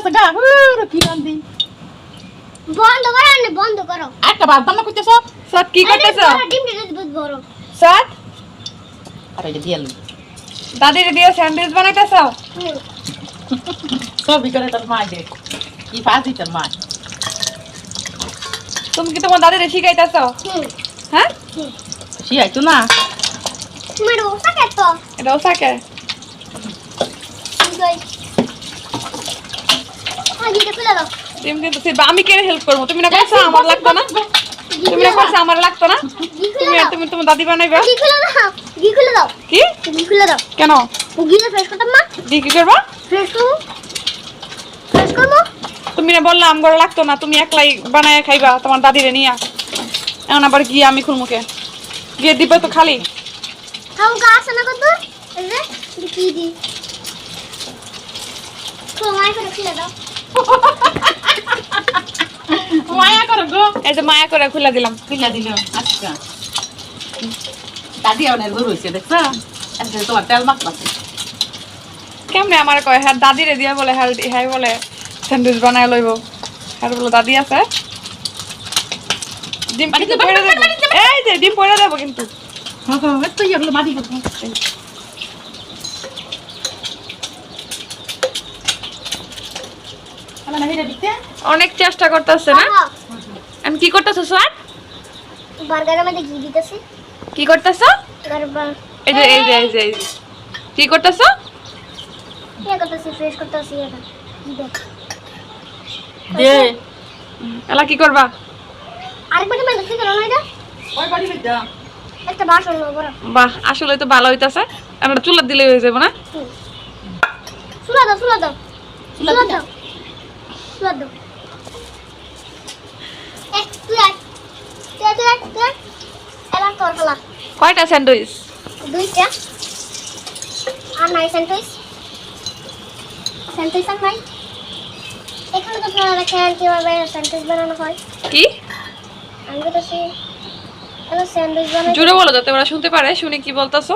গেছে গা কি রান্দি বন্ধ করো না বন্ধ করো একটা ভাত রান্না করতেছ সাত কি করতেছ ডিম দিয়ে দুধ বড় সাত আরে এটা দিয়ে লই দাদির দিয়ে স্যান্ডউইচ বানাইতেছ সব করে তোর মা দে কি পাজি তোর মা তুমি কি তোমার দাদিরে শিখাইতেছ হ্যাঁ শিয়াইতো না তোমার ওটা কে তো এটা ওসাকে গই আগে এটা খুলে দাও তুমি কিন্তু আমি কেন হেল্প করবো তুমি না কইছো আমার লাগতো না তুমি না কইছো আমার লাগতো না তুমি তোমার দাদি বানাইবা ঘি খুলে দাও ঘি খুলে দাও কি ঘি খুলে দাও কেন ঘিটা ফ্রেশ করতাম না কি করবা ফ্রেশ করবো ফ্রেশ করবো তুমি না বললাম আমার লাগতো না তুমি একলাই বানায় খাইবা তোমার দাদিরে নিয়া এখন আবার গিয়ে আমি খুলমুখে গিয়ে দিবে তো খালি খাও গাছ না কত এই যে কি দি তোমায় করে খুলে দাও মায়া করো গো এই যে মায়া করে খুলে দিলাম কিলা দিল আচ্ছা দাদি অনেক গরু হইছে দেখছ আজকে তোমার তেল মাখতাছে কেমনে আমার কয় হ্যাঁ দাদিরে দিয়া বলে হ্যাঁ বলে স্যান্ডউইচ বানায় লইব হ্যাঁ বলে দাদি আছে ডিম কিন্তু পয়রা দেব এই যে ডিম পয়রা দেব কিন্তু এত ইয়েগুলো মাটি করতে না হিরে দিতে অনেক চেষ্টা করতেছে না আমি কি করতেছো স্যার বার্গারের মধ্যে ঘি দিতেছি কি করতেছো বার্গার এই যে এই যে এই যে এই যে। কি করতেছো কি করতেছি ফ্রেশ করতেছি এটা ঘি দেখ দে এলা কি করবা আরেকবার মধ্যে কি করো না এটা ওই বাড়ি বেদা একটা বাসন নাও বড় বাহ আসলে তো ভালো হইতাছে আমরা চুলা দিলে হয়ে যাবে না সুলা দাও সুলা দাও চুলা সুলা দিতা? দাও সুলা দাও এক তুই এলা তোর ফলা কয়টা স্যান্ডউইচ দুইটা আর নাই স্যান্ডউইচ আর নাই এখানে তো আপনারা দেখেন কিভাবে স্যান্ডউইচ বানানো হয় কি আমি বলতেছি এলা স্যান্ডউইচ বানানো জোরে বলো যাতে ওরা শুনতে পারে শুনে কি বলতাছো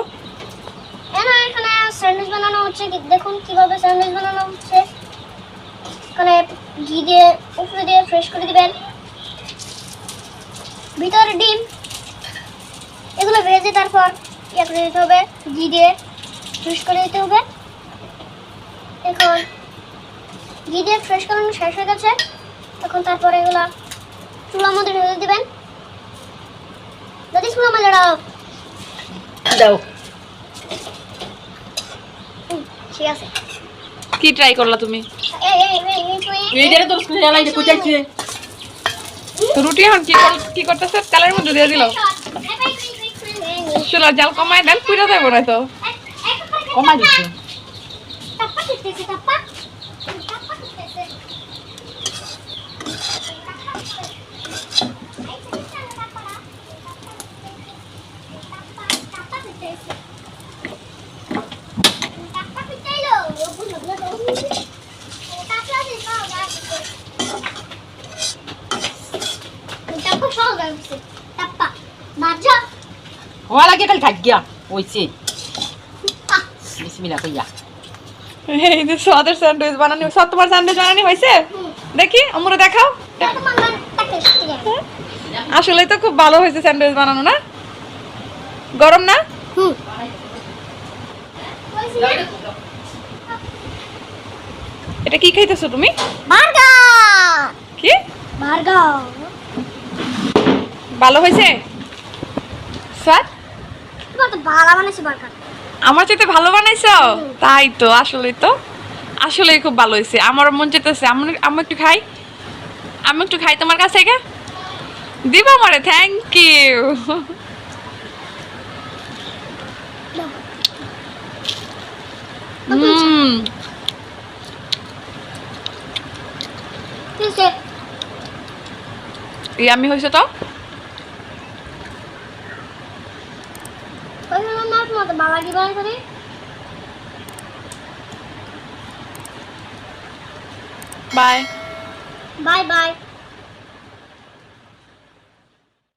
এখানে স্যান্ডউইচ বানানো হচ্ছে দেখুন কিভাবে স্যান্ডউইচ বানানো হচ্ছে এখানে ঘি দিয়ে উপরে দিয়ে ফ্রেশ করে দিবেন ভিতরে ডিম এগুলো ভেজে তারপর ইয়ে করে দিতে হবে ঘি দিয়ে ফ্রেশ করে দিতে হবে এখন ঘি দিয়ে ফ্রেশ করানো শেষ হয়ে গেছে এখন তারপরে এগুলো চুলার মধ্যে ঢেলে দিবেন যদি চুলার মধ্যে দাও দাও ঠিক আছে কি ট্রাই করলা তুমি এই যে তোর স্কুলে আলাই কোচাইছে তো রুটি এখন কি করতেছে তেলের মধ্যে দিয়ে দিল চুলার জাল কমায় দেন পুইরা যাবো না তো কমা দিছে ওয়া লাগে খালি খাই গিয়া হইছে বিসমিল্লাহ কইয়া এই যে স্বাদের স্যান্ডউইচ বানানি সব তোমার স্যান্ডউইচ বানানি হয়েছে দেখি আমরা দেখাও আসলে তো খুব ভালো হয়েছে স্যান্ডউইচ বানানো না গরম না এটা কি খাইতেছো তুমি কি ভালো হয়েছে স্যার আমার চাইতে ভালো বানাইছো তাই তো আসলেই খুব ভালো হয়েছে আমার মন চাইতেছে আমি একটু খাই তোমার কাছে থেকে দিবা আমারে থ্যাংক ইউ আমি হয়েছে তো বাই বাই